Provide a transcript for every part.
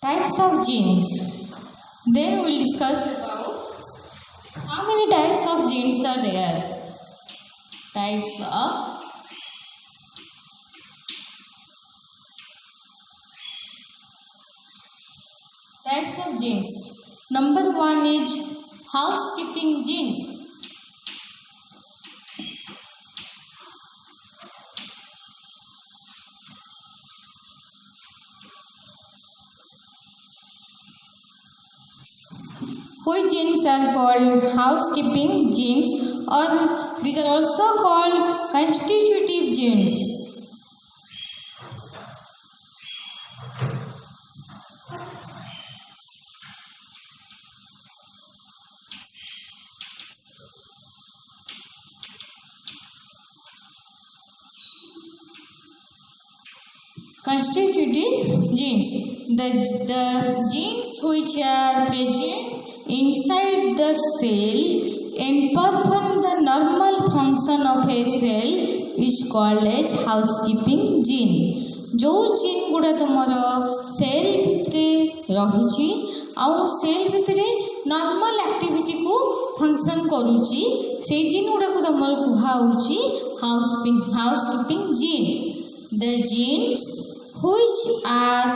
Types of genes. Then we will discuss about how many types of genes are there. Types of genes. Number one is housekeeping genes. Which genes are called housekeeping genes, or these are also called constitutive genes. Constitutive genes, the genes which are present inside the cell and perform the normal function of a cell is called as housekeeping gene. जो gene गुड़ा तुमर cell भितर रही आउ cell भितर normal activity को function करुची से जीन गुड़ा को तुमर कुहाउची housekeeping gene. The genes which are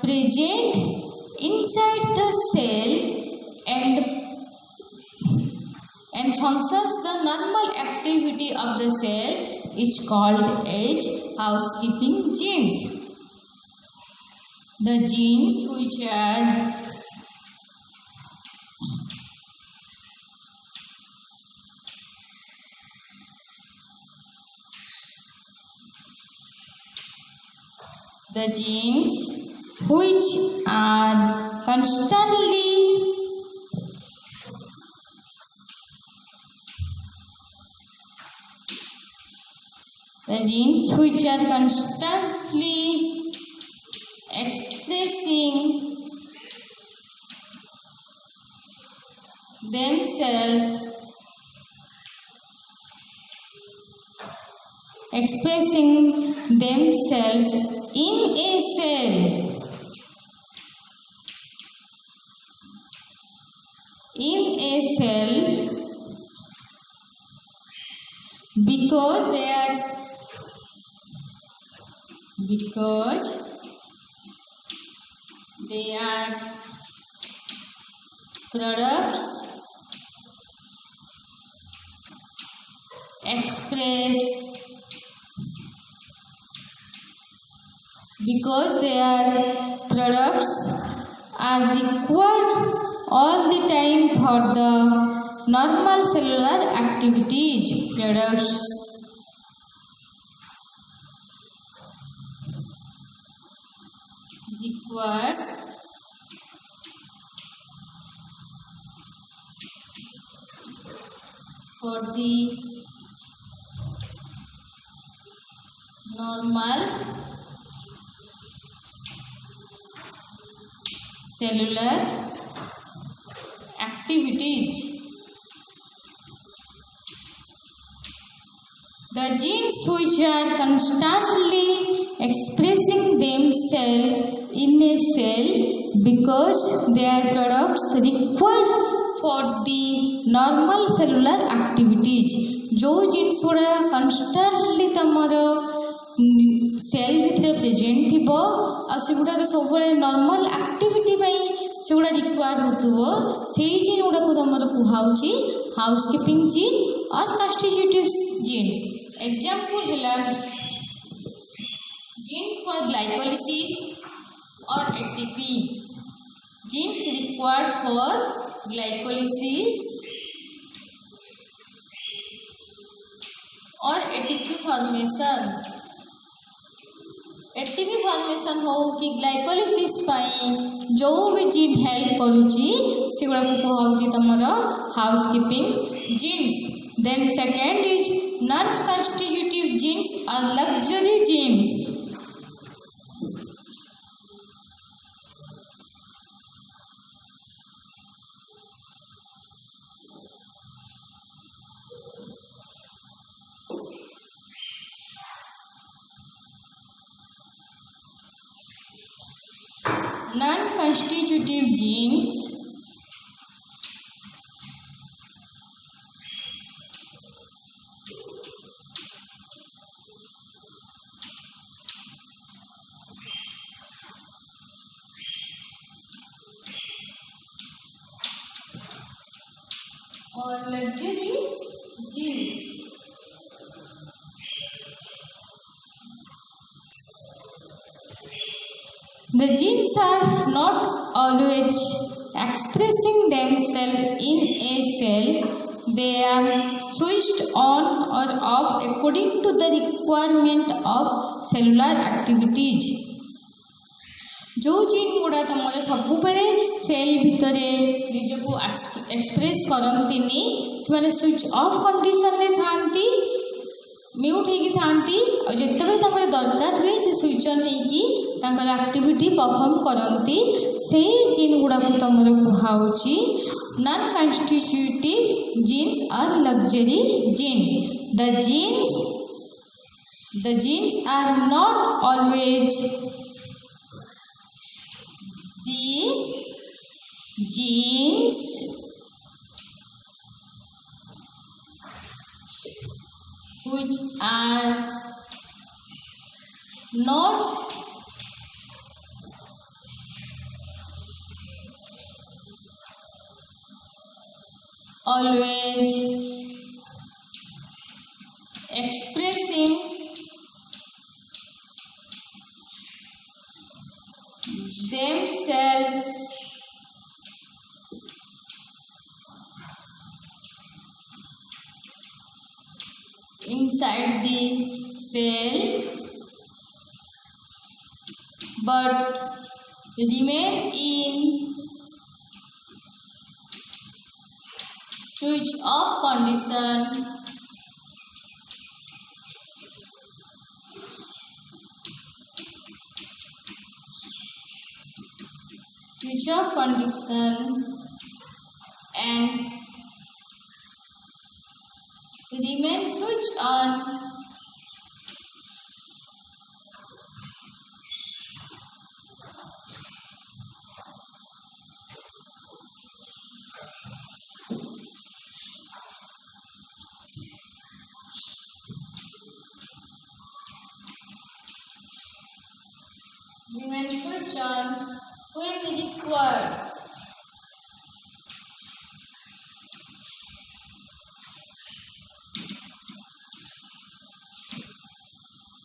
present inside the cell and functions the normal activity of the cell is called as housekeeping genes. The genes which are constantly expressing themselves in a cell. Because they are products are required all the time for the normal cellular activities. Products required for the normal cellular activities. The genes which are constantly expressing themselves in a cell because they are products required for the normal cellular activities. जो jeans गुड़ा constantly तमर cell भितर present थी आगुड़ा सब normal activity से गुड़ा require हो से जीन गुड़ा को तुम कहुची हाउसकीपिंग जीन और कॉन्स्टिट्यूटिव जीन्स. एग्जांपल है जीन्स फॉर ग्लाइकोलिसिस और ATP. Genes required for glycolysis और एटीपी फॉर्मेशन. एटीपी फॉर्मेशन हो कि ग्लाइकोलिसिस जो भी जीन हेल्प करुची से गुड़ा को कहुची तुमर housekeeping genes. Then second is non constitutive genes और luxury genes. Non non-constitutive genes or luxury genes. The genes are not always expressing themselves in a cell. They are switched on or off according to the requirement of cellular activities. जो gene गुड़ा तुम सब cell भितर निजक express करती से switch off condition में था mute होती जिते दरकार हुए से स्विच ऑन होकर एक्टिविटी परफॉर्म करती से जीन गुड़ा को तुम कहुच्छी नॉन कॉन्स्टिट्यूटिव जीन्स और luxury genes. The genes are not always genes which are not always expressing themselves inside the cell but remain in switch off condition and remain switched on when required.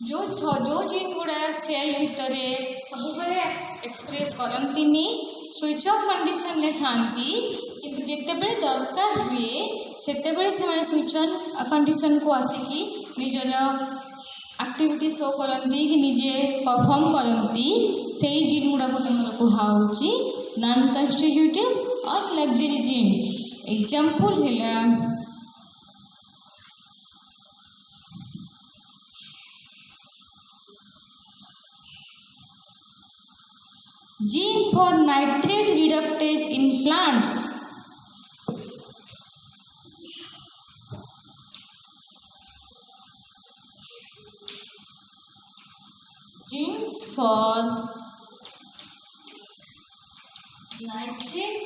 जो gene गुड़ा cell भितर सब express करती switch off condition में था किंतु जितेबले दरकार हुए से स्विच ऑन कंडीशन को आसिकी निजर एक्टिविटी शो करती कि निजे परफॉर्म करती से जीन गुड़ा को तुम कहुच्छी नॉन कॉन्स्टिट्यूटिव और लग्जरी जीन्स. एग्जांपल है gene for nitrate reductase in plants. Genes for nitrate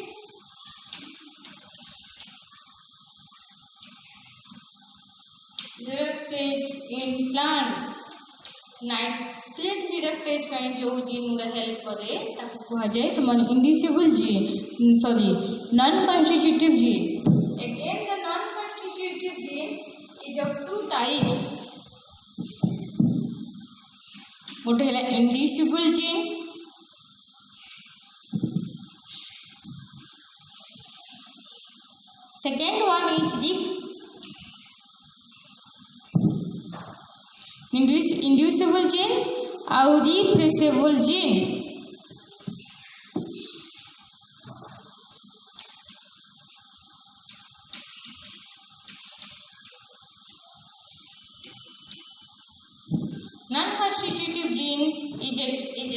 reductase in plants. Nitrate reductase जो जीन गुड़ा हेल्प करे कहुए तुम inducible gene sorry non constitutive gene. Again the non constitutive gene is of two types. गोटे है inducible gene second one is inducible gene और repressible gene. Non-constitutive gene is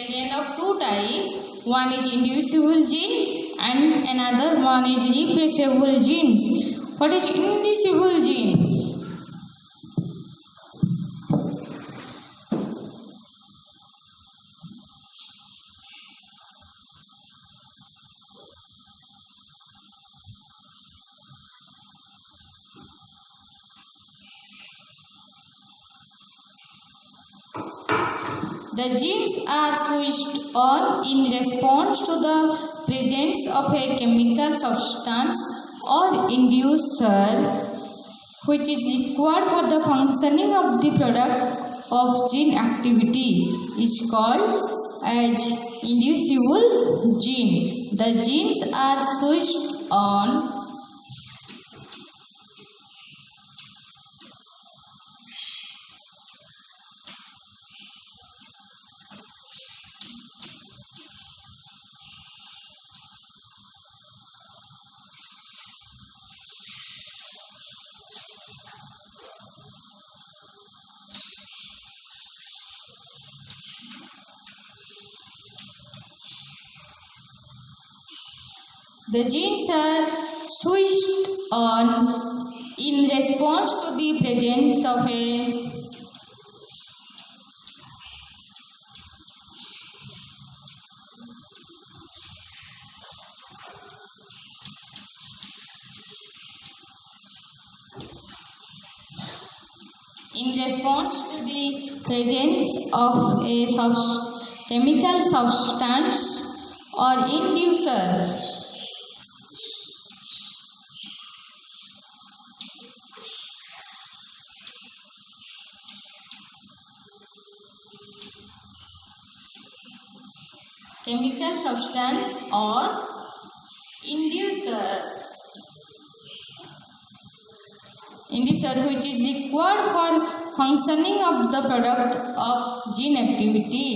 again of two types. One is inducible gene and another one is repressible genes. What is inducible genes? The genes are switched on in response to the presence of a chemical substance or inducer which is required for the functioning of the product of gene activity is called as inducible gene. The genes are switched on The genes are switched on in response to the presence of a chemical substance or inducer. Chemical substance or inducer which is required for functioning of the product of gene activity.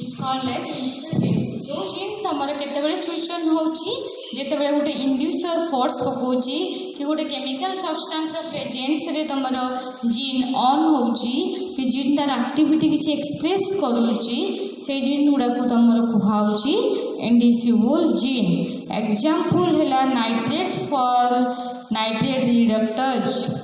It's called as inducer gene. जो gene तमर केतेबेले switch on होची जेतेबेले गोटे inducer force पकोची कि गोटे chemical substance presence रे तमर gene on होची कि जीन तार एक्टिविटी किछि एक्सप्रेस करूची से जीन गुडा को तमर कुहाउची इंड्यूसिबल जीन. एग्जांपल हैला nitrate for nitrate reductase.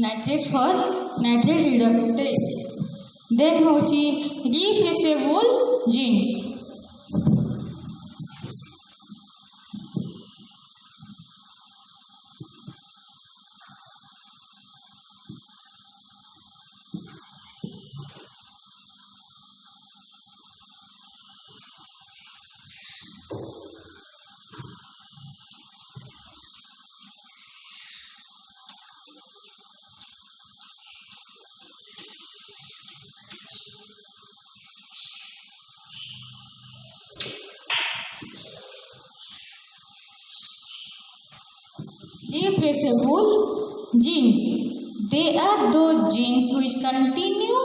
Nitrate for nitrate reductase. Then होची replaceable genes. Replaceable genes. They are those genes which continue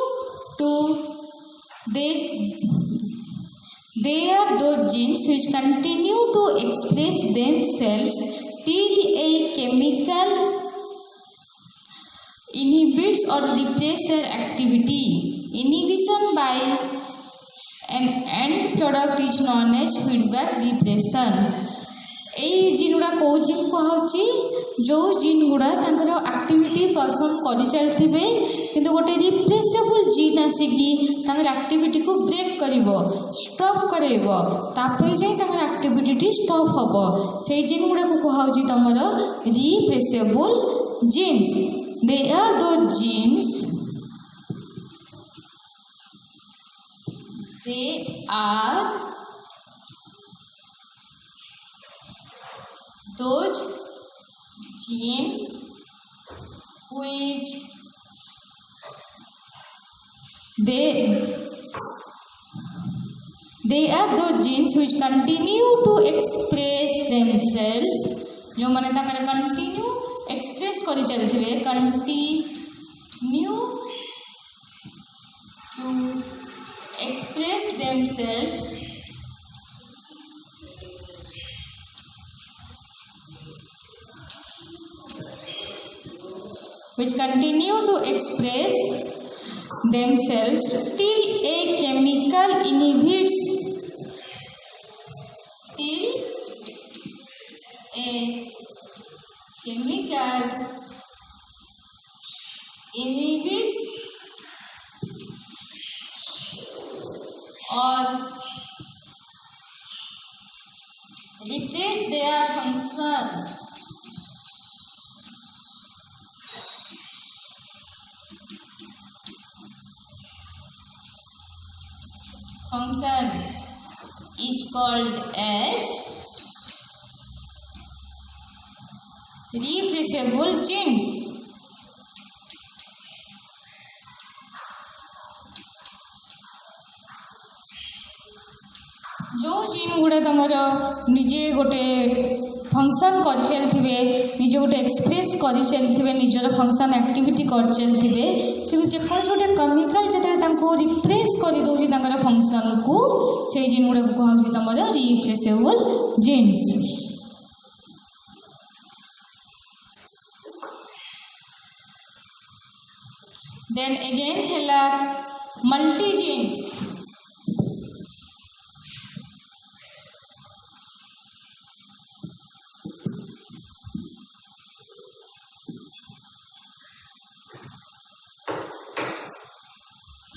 to express themselves till a chemical inhibits or replaces their activity. Inhibition by an end product is known as feedback repression. এই জিন গুড়া কেউ জিন কুহচ্ছে जो gene गुड़ा तांकर activity perform कर चलते किंतु गोटे रिप्लेसेबल जीन आसिकी तांकर एक्टिविटी को ब्रेक करिवो स्टॉप कराइबो तापर जाई तांकर एक्टिविटी स्टॉप हबो से जीन गुड़ा को कहउची तमर रिप्लेसेबल जीन्स. दे आर दो jeans those genes which they are those genes which continue to express themselves, जो माने ताकर कंटिन्यू एक्सप्रेस करी चलथिबे, continue to express themselves which continue to express themselves till a chemical inhibits or replace their function. Function is called as replaceable genes. जो gene गुड़ा तुम निजे गोटे function कर चलते निजे गोटे एक्सप्रेस कर चलते निजर फंक्शन एक्टिविटी कर चलते कि जेकोसी गोटे केमिकल जो रिप्लेस कर दौर फंक्शन को से जीन गुड़ा कहुच्छी तुम रिप्लेसेबल जीन्स. देन अगेन है multi genes.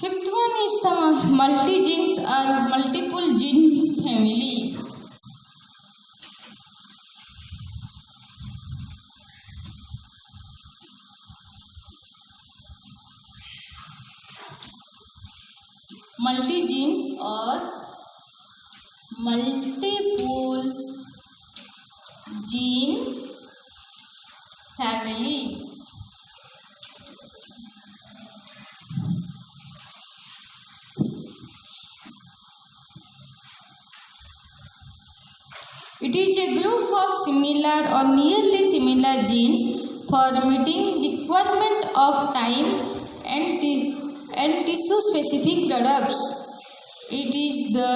Fifth one is the multi-genes or multiple gene family. Multi-genes or multiple gene family. It is a group of similar or nearly similar genes for meeting requirement of time and tissue specific products. It is the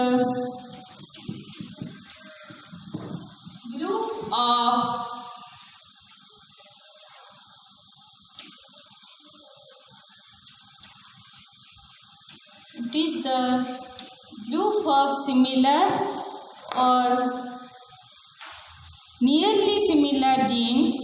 group of similar or nearly similar genes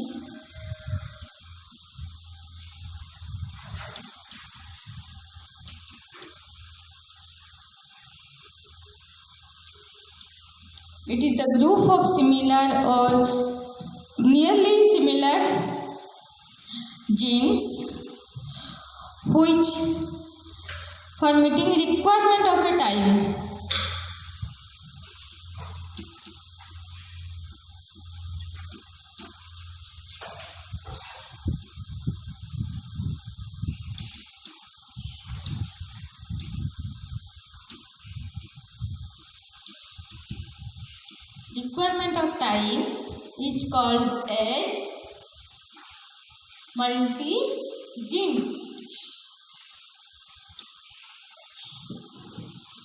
it is the group of similar or nearly similar genes which for meeting requirement of a time is called as multi-genes.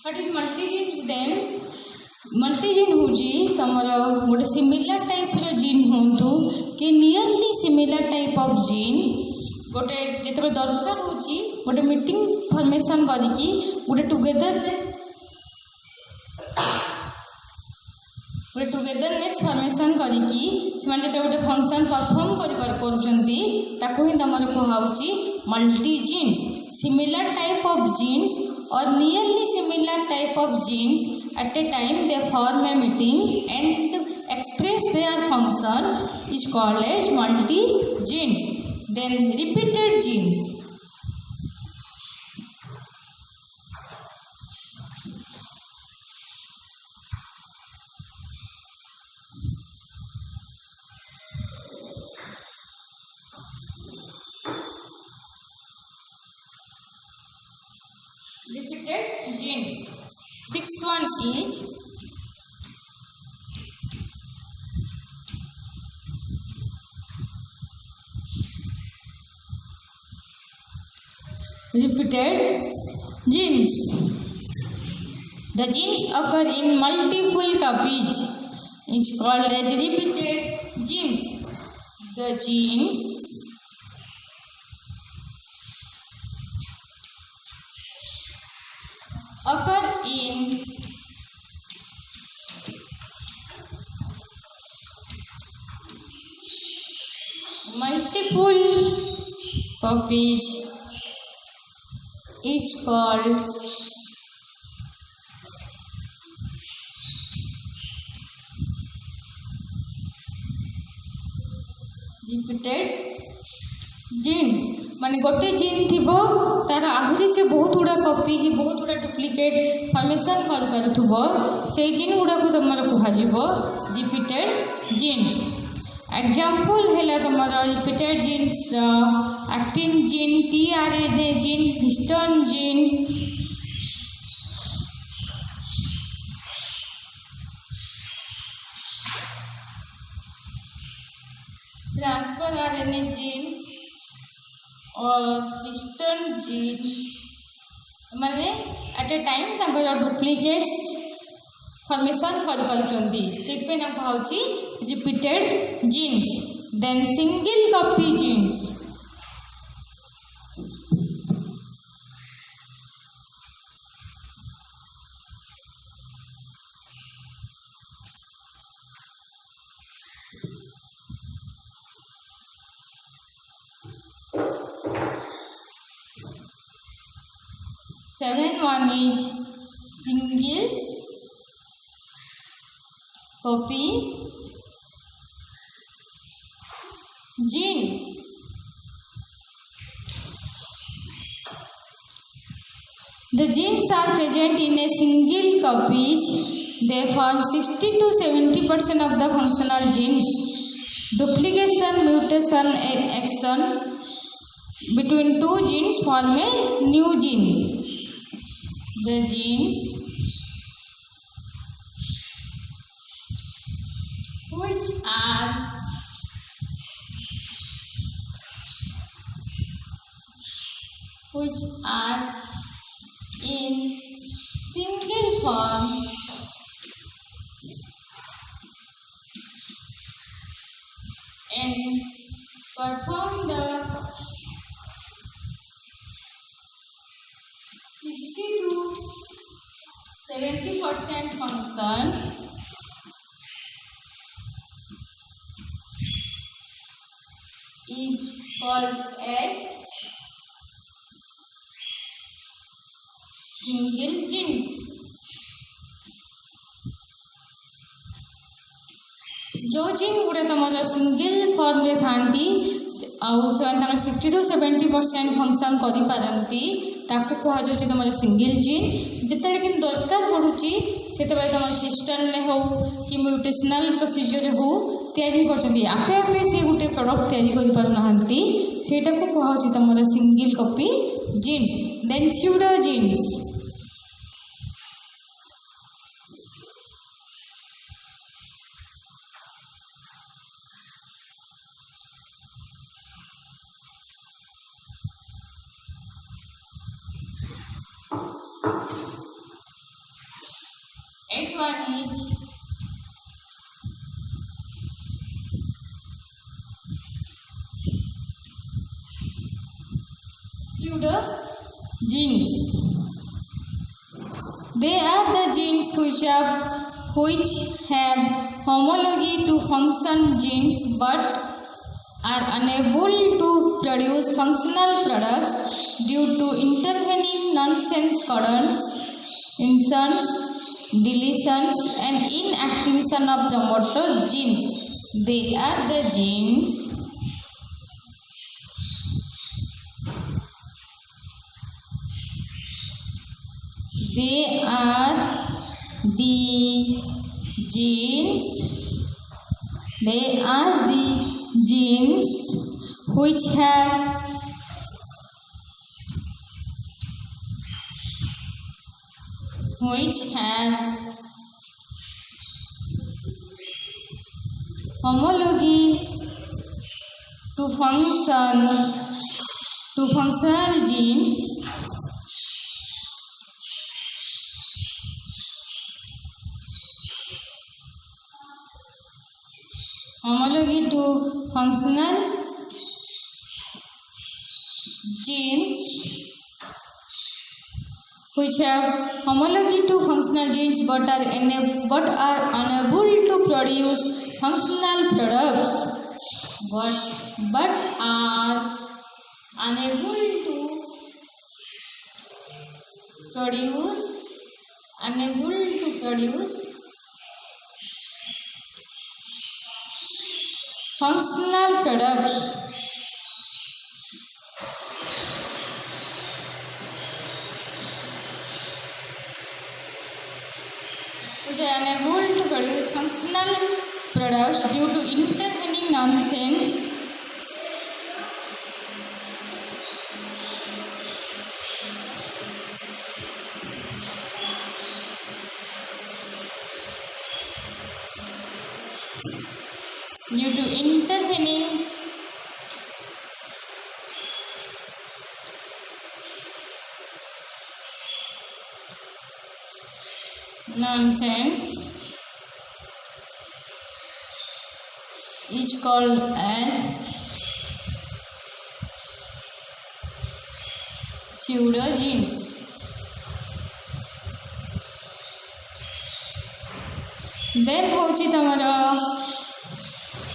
What is multi-genes then? Multi-gene होची तमरो गोटे similar type रो gene होंतु कि nearly similar type of gene गोटे जेतबे दरकार होची गोटे meeting formation करिकी गोटे togetherness formation करिकी से गोटे फंक्शन परफॉर्म करुँगी ताकू ही तुम कहुच्छी multi genes. Similar type of genes और nearly similar type of genes at a time they form a meeting and express their function is called as multi genes. Then repeated genes. genes. Sixth one is repeated genes. The genes occur in multiple copies. It's called as repeated genes. The genes occur in multiple copies is called repeated genes. माने गोटे gene थिबो तार आहुरी से बहुत गुड़ा copy कि बहुत गुड़ा डुप्लिकेट फॉर्मेशन कर पारुथबो से जीन गुड़ा को तमर कुहा जिवो रिपीटेड जीन्स. एग्जांपल हैला तमर repeated genes actin gene, tRNA gene, histone gene, transfer RNA gene और हिस्टोन जीन माने एट ए टाइम तांकर डुप्लिकेट्स फॉर्मेशन कर पारुचंदी सेत पे ना कहउची repeated genes. Then single copy genes. Seven one is single copy genes. The genes are present in a single copies. They form 60 to 70% of the functional genes. Duplication, mutation, and action between two genes form a new genes. The genes which are in single form and perform the 60 to 70% function is called as single genes. जो gene गुड़े तुम single form रे थांती आउ से 60 to 70% function करि पारंती ताकू कहा जाउची तुम सिंगल जीन. जिते कि दरकार पड़ुची सेते तुम सिस्टम ने हो कि म्यूटेशनल प्रोसीजर हो तैयारी करछंती आपे आपे से गुटे प्रोडक्ट तैयारी करि पार नहंती सेटा को कहा जाउची तुम single copy genes. Then pseudo genes. Eighth one is pseudo genes. They are the genes which have homology to function genes but are unable to produce functional products due to intervening nonsense codons, insertions, deletions and inactivation of the motor genes. They are the genes which have which have homology to functional genes homology to functional genes which have homology to functional genes but are unable to produce functional products but are unable to produce functional products. Which are unable to produce functional products due to intervening nonsense is called as pseudogenes. Then होची तमरा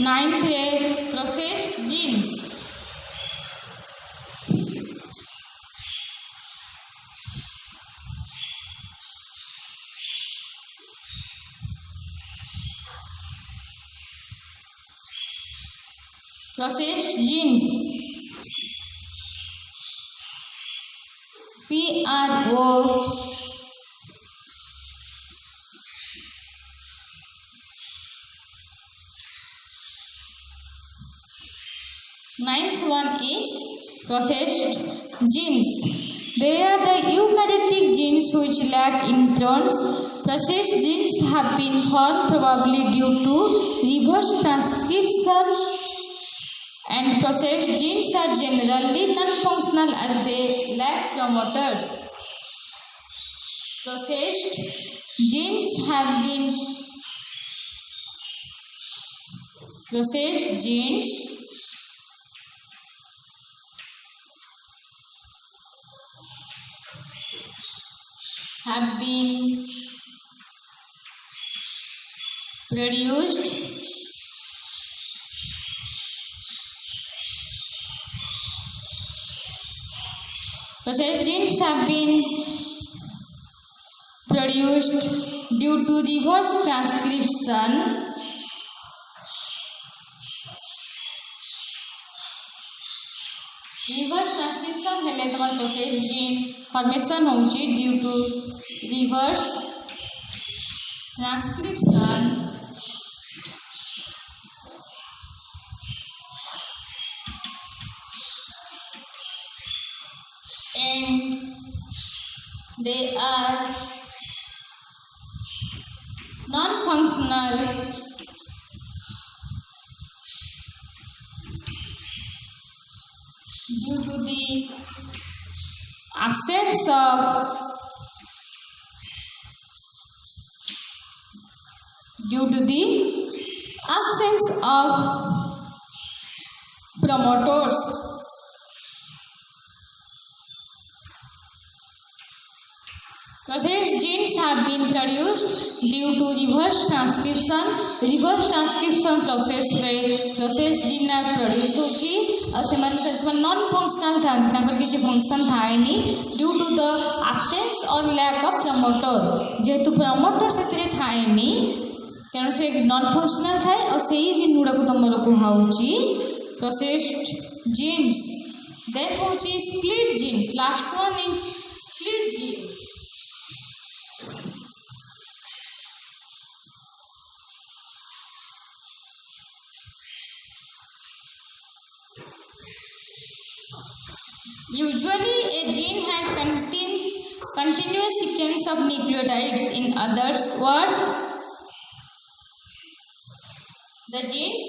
9th रे processed genes. Processed genes PRO ninth one is processed genes. They are the eukaryotic genes which lack introns. Processed genes have been formed probably due to reverse transcription, and processed genes are generally non-functional as they lack promoters. Processed genes have been produced due to reverse transcription हेले तमर process gene formation होची due to reverse transcription and they are non-functional due to the absence of promoters. Processed genes have been produced due to reverse transcription. Reverse transcription process रे processed gene are produced होची और सेमान non functional थांती तांकर किसी function थाएनी due to the absence or lack of promoter. जेहेतु promoter सेतरे थाएनी तेणु से non functional थाए और सही जीन गुड़ा को तमर को हाउची processed genes. Then होची split genes. Last one is split genes. Usually, a gene has continuous sequence of nucleotides. In other words, the genes.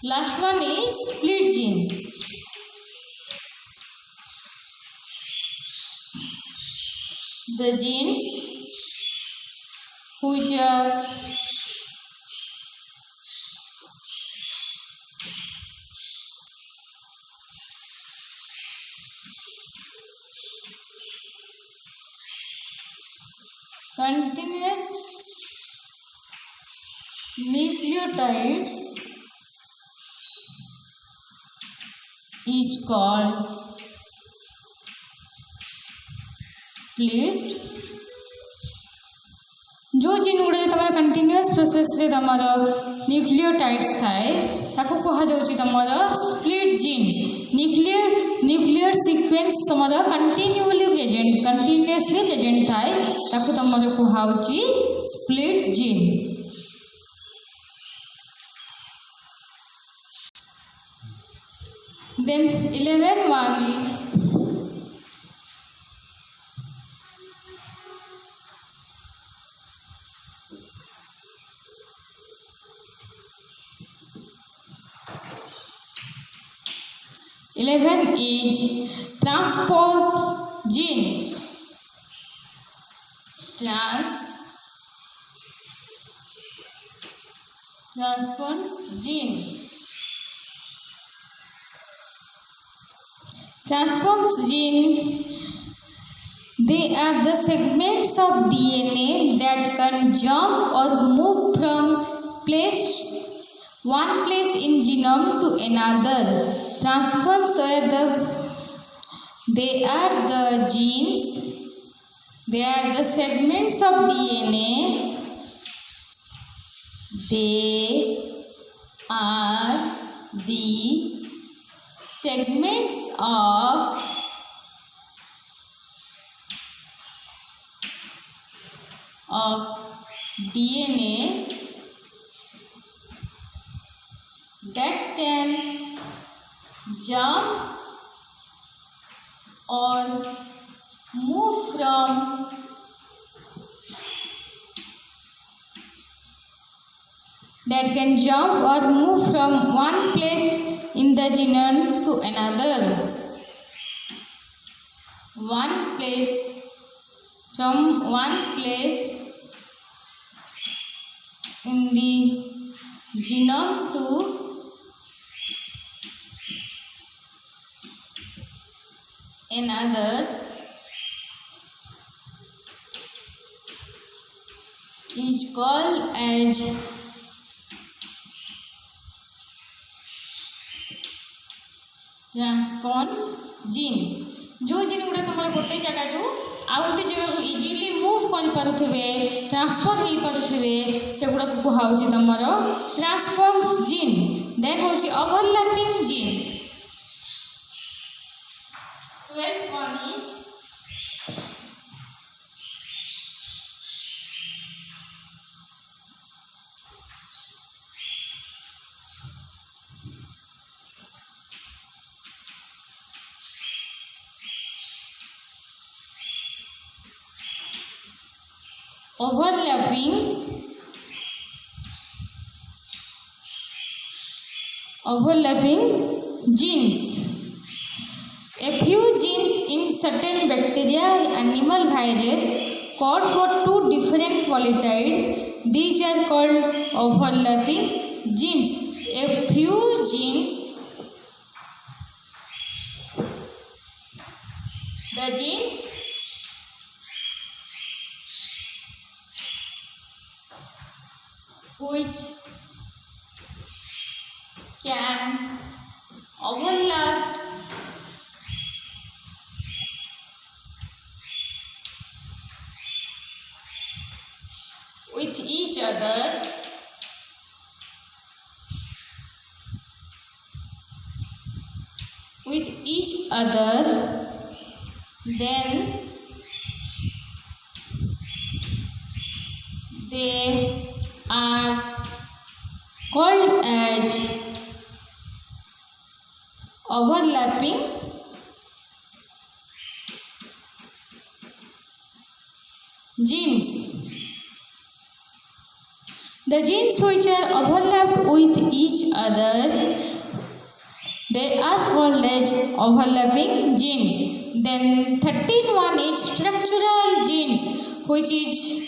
Last one is split gene. The genes which are continuous nucleotides is called split. जो gene गुड़े तुम continuous process रे तुमर nucleotides थाए ताको कहा जाउची तुमर स्प्लिट जीन्स. न्यूक्लियर सीक्वेंस तुमर कंटिन्यूअसली प्रेजेंट थाए ताको तुमर कहा जाउची split gene. Then 11.1 is transpose gene. Transpose gene. Transpose gene, they are the segments of DNA that can jump or move from one place in genome to another. Transpons they are the genes, they are the segments of DNA, they are the segments of DNA that can jump or move from one place in the genome to another. From one place in the genome to another is called as transposons gene. जो gene गुड़ा तुम गोटे जगह रु आउ गोटे जगह को इजिली मूव कर पारुथिबे ट्रांसफर हो पारुथिबे से गुड़ा को कहाउची तमर ट्रांसपोन्स जीन. देन होची overlapping gene. 12.1 is overlapping genes. A few genes in certain bacteria or animal virus code for two different polypeptides. These are called overlapping genes. A few genes, the genes which can overlap with each other then they are called as overlapping genes. The genes which are overlapped with each other, they are called as overlapping genes. Then 13th one is structural genes, which is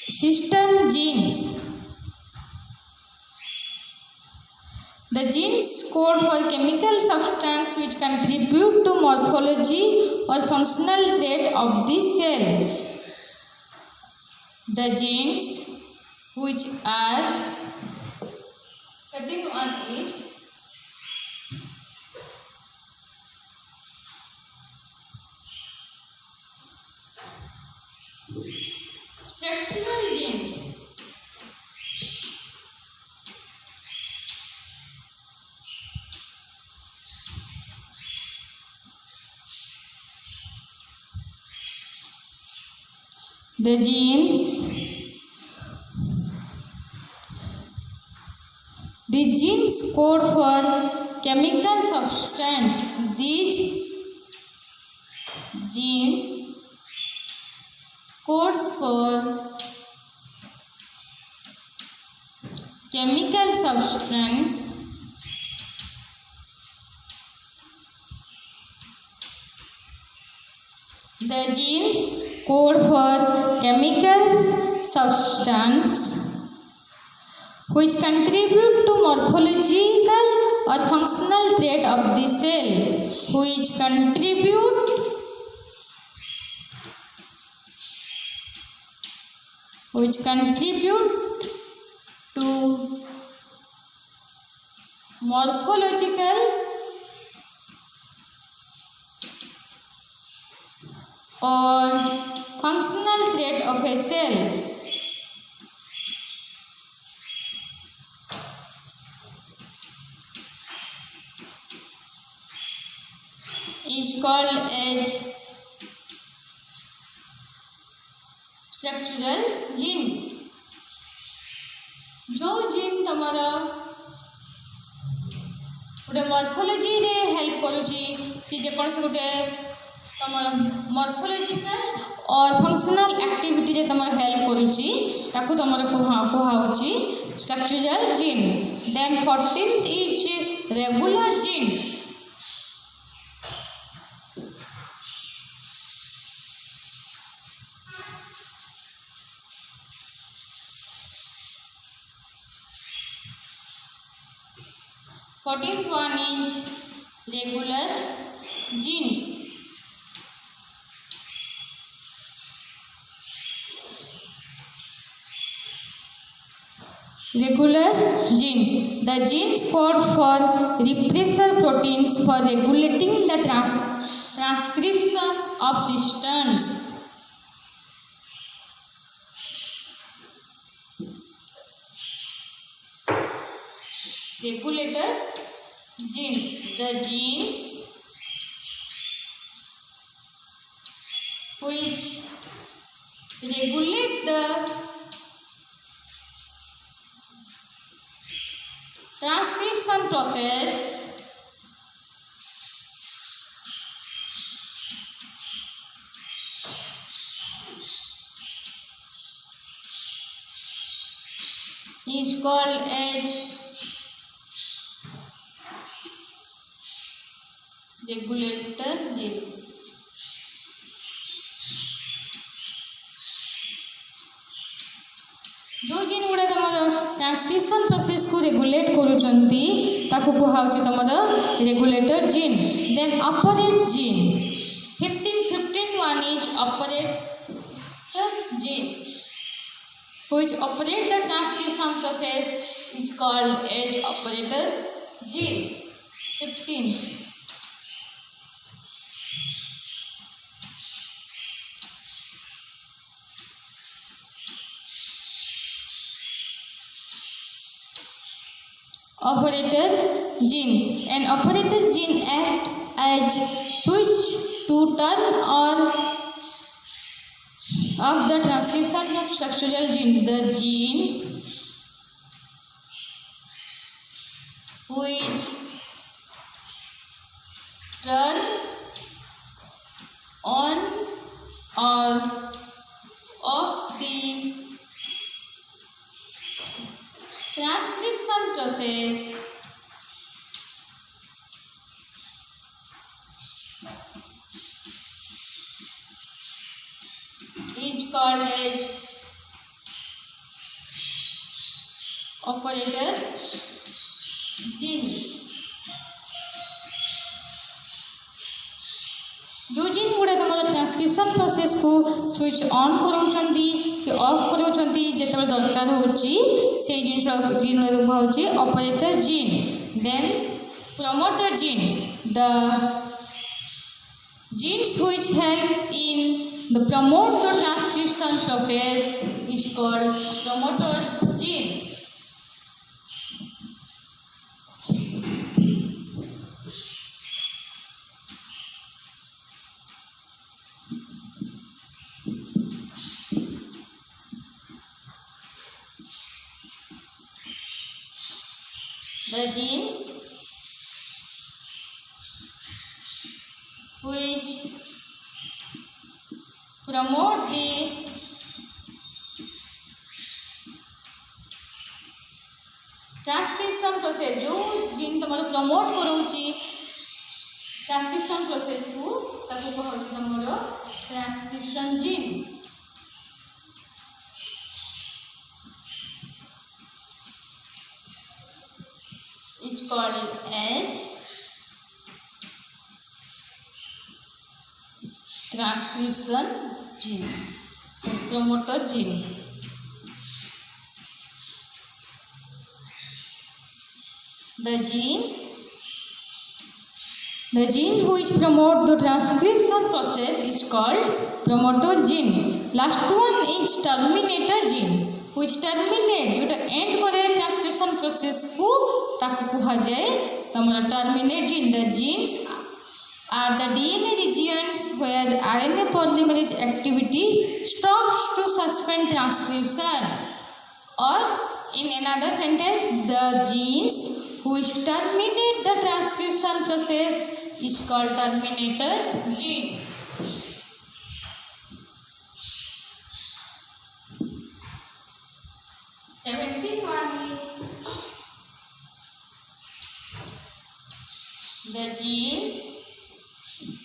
system genes. The genes code for chemical substance which contribute to morphology or functional trait of the cell. The genes which are 31 is structural genes. The genes code for chemical substance. These genes codes for chemical substance the genes code for chemical substance which contribute to morphological or functional trait of the cell, which contribute to morphological or functional trait of a cell. Is called as structural genes. जो gene तमरा गोटे morphology रे help करूची कि जे कौन से गोटे तमरा morphological और फंक्शनल एक्टिविटी जे तमरा हेल्प करूची ताकू तमरा कोहाउची structural gene. Then 14th is regular genes. Fourteenth one is regular genes. Regular genes. The genes code for repressor proteins for regulating the transcription of systems. Regulator genes. The genes which regulate the transcription process is called as regulator genes. जो gene गुड़ा तुम transcription process को regulate करूचंती ताकू कुहाउची तुमर regulator gene. Then operate gene. 15 one is operator gene which operate the transcription process is called as operator gene. 15. Operator gene. An operator gene acts as switch to turn on of the transcription of structural gene. The gene which turn on or off transcription process is called as operator gene। जो gene गुड़ा तुम transcription process को switch on कराउछंती कि off कराउछंती जेतबे दरकार होची से जिन होची operator gene. Then promoter gene, the genes which help in the promote the transcription process is called promoter gene। The genes which promote the transcription process, जो जिन तुम प्रमोट करोची ट्रांसक्रिप्शन प्रोसेस को ताको कहउची तुमर transcription gene. It's called as transcription gene, so promoter gene। The gene which promote the transcription process is called promoter gene। Last one is terminator gene, which terminate जो end करे transcription process को ताकू कहा जाए तमरा terminate gene। The genes are the DNA regions where RNA polymerase activity stops to suspend transcription, or in another sentence, the genes which terminate the transcription process is called terminator gene। The gene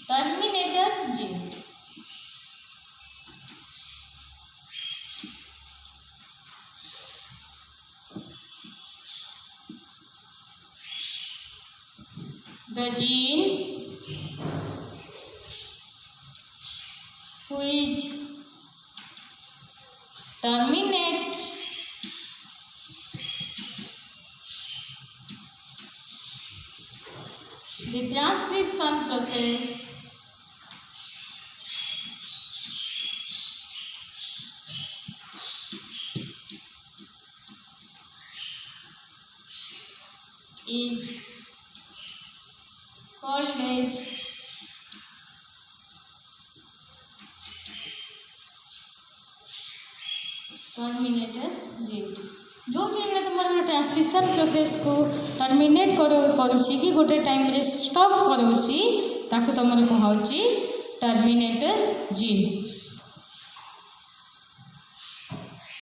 terminator gene। The genes which terminate the transcription process is called as terminator gene। जो gene तुम transcription process को terminate करुच्ची कि गोटे time रे stop करुच्ची ताकू तुम कहुची terminator gene.